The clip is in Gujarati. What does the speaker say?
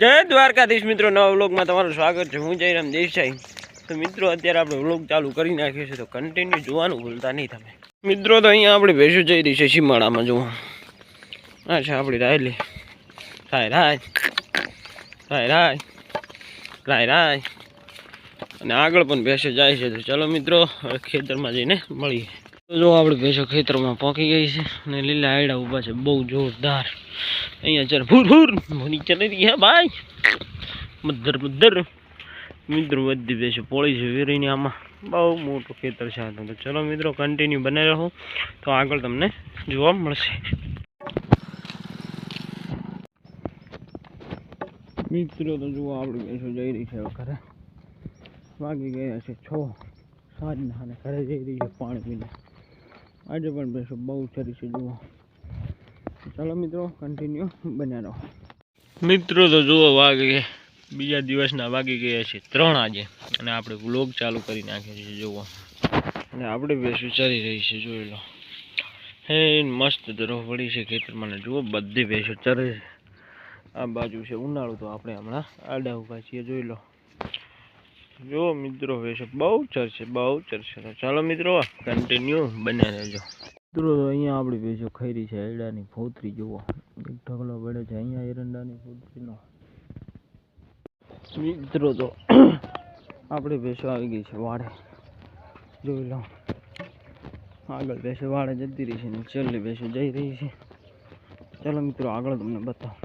જય દ્વારકાધીશ મિત્રો, નવા વ્લોગમાં તમારું સ્વાગત છે। હું જયરામ દેસાઈ। તો મિત્રો અત્યારે આપણે વ્લોગ ચાલુ કરી નાખ્યો છે, તો કન્ટિન્યુ જોવાનું ભૂલતા નહીં તમે મિત્રો। તો અહીંયા આપણે ભેંસો જઈ રહી છે સીમાડામાં જોવા। આ છે આપણી રાયલી, રાય રાય રાય રાય રાય રાય, અને આગળ પણ ભેંસો જાય છે। તો ચાલો મિત્રો ખેતરમાં જઈને મળીએ। તો જો આપણે ભેંસો ખેતરમાં પહોંચી ગઈ છે અને લીલા આયડા ઊભા છે બહુ જોરદાર। અહીંયા ચાલ ફૂર ફૂર નીચે નથી હે ભાઈ, મધર મધર મિત્રો બધી ભેંસો પોળી છે વેરીને। આમાં બહુ મોટું ખેતર છે। તો ચલો મિત્રો કન્ટિન્યુ બને રહો, તો આગળ તમને જોવા મળશે। મિત્રો તો જુઓ આપણી ભેંસો જઈ રહી છે ઘરે। વાગી ગયા છે 6 સાંજના અને ઘરે જઈ રહી છે પાણી પીને। આજે પણ ભેંસો બહુ સારી છે જુઓ। ચાલો મિત્રો કન્ટિન્યુ બન્યા રહો। મિત્રો તો જુઓ વાગે બીજા દિવસના વાગી ગયા છે 3 આજે, અને આપણે વ્લોગ ચાલુ કરી નાખ્યો છે જુઓ। અને આપણે ભેંસો ચરી રહી છે જોઈ લો। હે મસ્ત ધરો પડી છે ખેતરમાં, જુઓ બધી ભેંસો ચરે છે। આ બાજુ છે ઉનાળું, તો આપણે હમણાં આડા ઉભા છીએ જોઈ લો। જો મિત્રો ભેંસો બહુ ચરશે બહુ ચરશે। તો ચાલો મિત્રો કન્ટિન્યુ બન્યા રહેજો। મિત્રો તો અહીંયા આપણી ભેંસો ખાઈ રહી છે એરંડાની ફોતરી જુઓ। એક ઢગલો પડ્યો છે અહીંયા એરંડાની ફોતરીનો। મિત્રો તો આપણી ભેંસો આવી ગઈ છે વાડે જોઈ લો। આગળ ભેંસો વાડે જતી રહી છે ને છેલ્લી ભેંસો જઈ રહી છે। ચાલો મિત્રો આગળ તમને બતાવો।